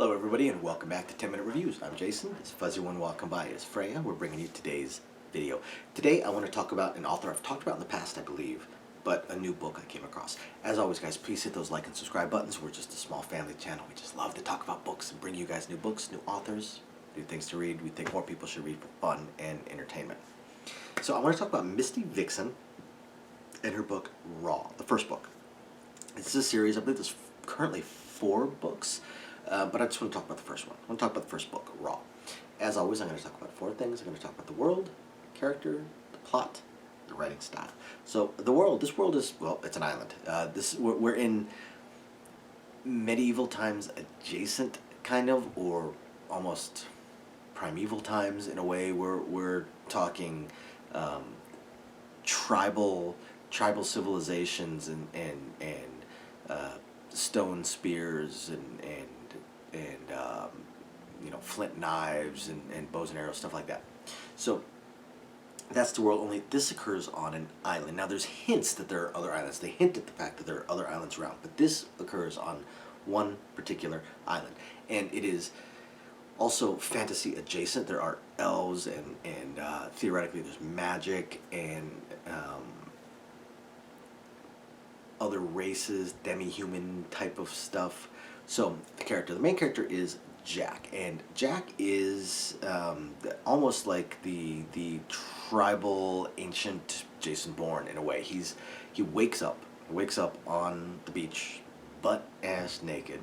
Hello everybody and welcome back to 10 Minute Reviews. I'm Jason. This fuzzy one walking by is Freya. We're bringing you today's video. Today I want to talk about an author I've talked about in the past, I believe, but a new book I came across. As always guys, please hit those like and subscribe buttons. We're just a small family channel. We just love to talk about books and bring you guys new books, new authors, new things to read. We think more people should read for fun and entertainment. So I want to talk about Misty Vixen and her book Raw, the first book. This is a series. I believe there's currently 4 books. But I just want to talk about the first one. I want to talk about the first book, Raw. As always, I'm going to talk about 4 things. I'm going to talk about the world, the character, the plot, the writing style. So the world, this world is, well, it's an island. We're in medieval times adjacent, kind of, or almost primeval times in a way. We're talking tribal civilizations and stone spears and you know, flint knives and bows and arrows, stuff like that. So that's the world, only this occurs on an island. Now there's hints that there are other islands. They hint at the fact that there are other islands around, but this occurs on one particular island. And it is also fantasy adjacent. There are elves and theoretically there's magic and other races, demi-human type of stuff. So the main character is Jack, and Jack is almost like the tribal ancient Jason Bourne in a way. He wakes up on the beach, butt-ass naked,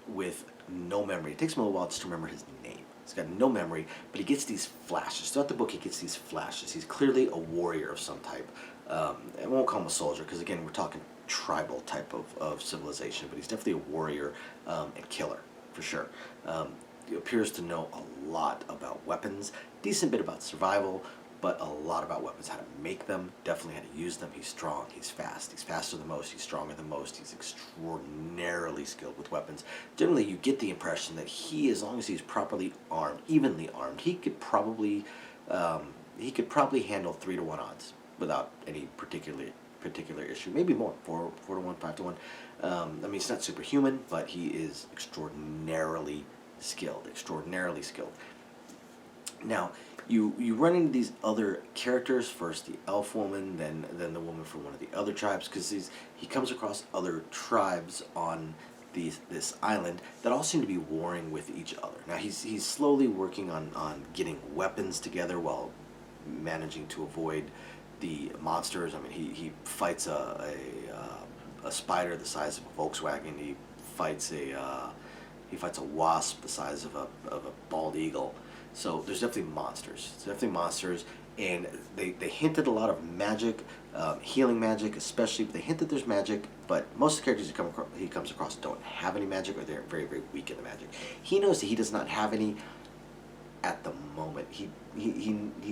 with no memory. It takes him a little while just to remember his name. He's got no memory, but he gets these flashes. Throughout the book, he gets these flashes. He's clearly a warrior of some type. I won't call him a soldier, because again, we're talking tribal type of civilization, but he's definitely a warrior and killer, for sure. He appears to know a lot about weapons, decent bit about survival, but a lot about weapons, how to make them, definitely how to use them. He's strong, he's fast, he's faster than most, he's stronger than most, he's extraordinarily skilled with weapons. Generally, you get the impression that he, as long as he's properly armed, evenly armed, he could probably handle 3 to 1 odds without any particular issue, maybe more, 4 to 1, 5 to 1. I mean, it's not superhuman, but he is extraordinarily skilled. Now, you run into these other characters, first the elf woman, then the woman from one of the other tribes, because he comes across other tribes on this island that all seem to be warring with each other. Now, he's slowly working on getting weapons together while managing to avoid the monsters. I mean, he fights a spider the size of a Volkswagen. He fights a wasp the size of a bald eagle. So there's definitely monsters. And they hinted a lot of magic, healing magic especially. They hint that there's magic, but most of the characters he comes across don't have any magic, or they're very, very weak in the magic. He knows that he does not have any at the moment. He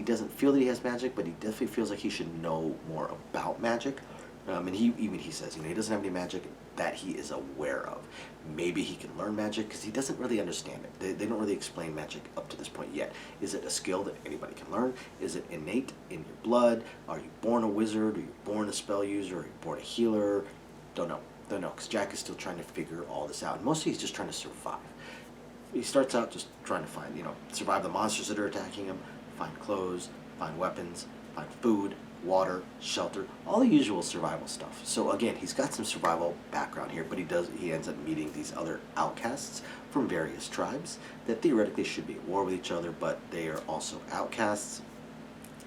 doesn't feel that he has magic, but he definitely feels like he should know more about magic. And he says, you know, he doesn't have any magic that he is aware of. Maybe he can learn magic, because he doesn't really understand it. They don't really explain magic up to this point yet. Is it a skill that anybody can learn? Is it innate in your blood? Are you born a wizard? Are you born a spell user? Are you born a healer? Don't know, because Jack is still trying to figure all this out. And mostly he's just trying to survive. He starts out just trying to find, survive the monsters that are attacking him, find clothes, find weapons, find food, water, shelter, all the usual survival stuff. So again, he's got some survival background here, but he ends up meeting these other outcasts from various tribes that theoretically should be at war with each other, but they are also outcasts,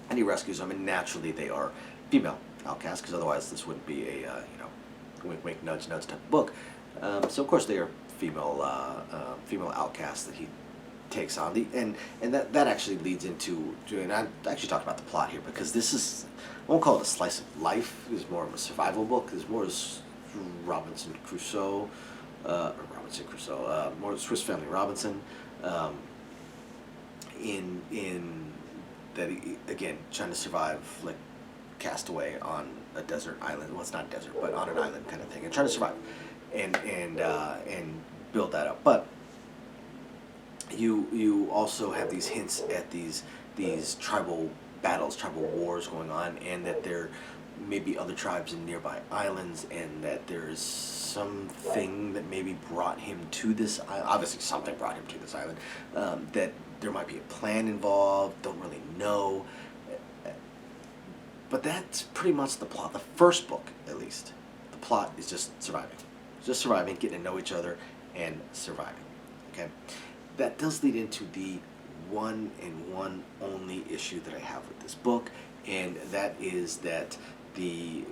and he rescues them, and naturally they are female outcasts, because otherwise this wouldn't be a, wink, wink, nudge, nudge type of book. So of course they are female outcasts that he takes on. And that actually leads into, and I actually talked about the plot here, because this is, I won't call it a slice of life. It's more of a survival book. It's more Robinson Crusoe, more Swiss Family Robinson, in that again, trying to survive like castaway on a desert island. Well, it's not a desert, but on an island kind of thing, and trying to survive and build that up. But you also have these hints at these tribal battles, tribal wars going on, and that they're maybe other tribes in nearby islands, and that there's something that maybe brought him to this island. Obviously, something brought him to this island. That there might be a plan involved. Don't really know. But that's pretty much the plot. The first book, at least, the plot is just surviving, getting to know each other, and surviving. Okay, that does lead into the one and one only issue that I have with this book, and that is that the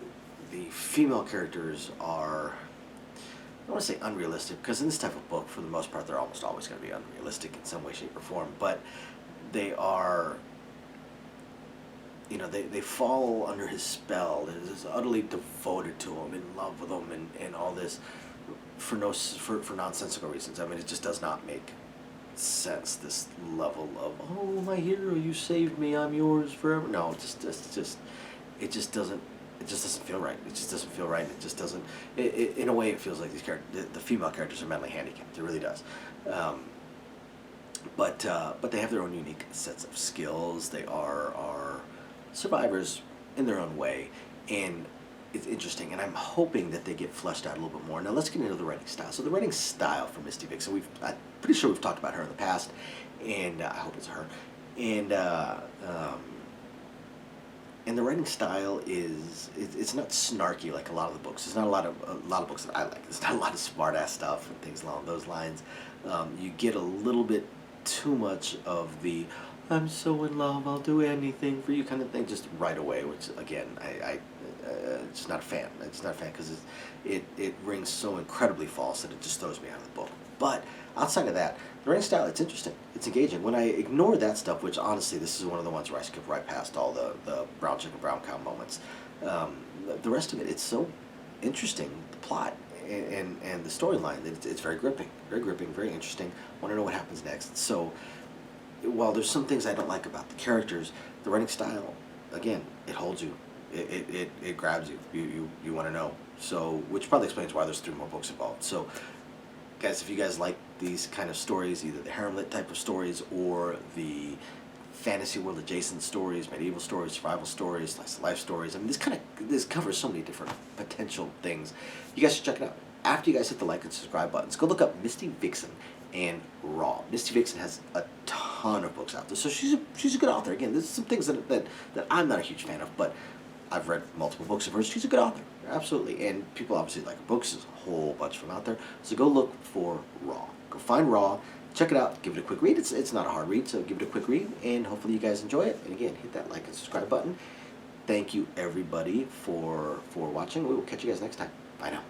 female characters are, I don't want to say unrealistic, because in this type of book, for the most part, they're almost always going to be unrealistic in some way, shape, or form. But they are, they fall under his spell. They're just utterly devoted to him, in love with him, and all this for nonsensical reasons. I mean, it just does not make sense. This level of, oh, my hero, you saved me, I'm yours forever. No, it just doesn't feel right. It just doesn't feel right. It just doesn't. In a way, it feels like these the female characters are mentally handicapped. It really does. But they have their own unique sets of skills. They are survivors in their own way, and it's interesting. And I'm hoping that they get fleshed out a little bit more. Now let's get into the writing style. So the writing style for Misty Vixen, I'm pretty sure we've talked about her in the past, and I hope it's her. And the writing style it's not snarky like a lot of the books. There's not a lot of books that I like. There's not a lot of smart ass stuff and things along those lines. You get a little bit too much of the "I'm so in love, I'll do anything for you" kind of thing just right away, which again I just not a fan. It's not a fan because it rings so incredibly false that it just throws me out of the book. But outside of that, the writing style, it's interesting. It's engaging. When I ignore that stuff, which honestly, this is one of the ones where I skip right past all the brown chicken, brown cow moments. The rest of it, it's so interesting. The plot and the storyline, it's very gripping, very interesting. Want to know what happens next. So while there's some things I don't like about the characters, the writing style, again, it holds you. It grabs you. You want to know. So, which probably explains why there's 3 more books involved. So, guys, if you guys like these kind of stories, either the harem lit type of stories or the fantasy world adjacent stories, medieval stories, survival stories, slice of life stories, I mean, this covers so many different potential things. You guys should check it out. After you guys hit the like and subscribe buttons, go look up Misty Vixen and Raw. Misty Vixen has a ton of books out there, so she's a good author. Again, there's some things that I'm not a huge fan of, but I've read multiple books of hers. She's a good author, absolutely, and people obviously like her books. There's a whole bunch of them out there, so go look for Raw. Go find Raw, check it out, give it a quick read. It's not a hard read, so give it a quick read, and hopefully you guys enjoy it. And again, hit that like and subscribe button. Thank you, everybody, for watching. We will catch you guys next time. Bye now.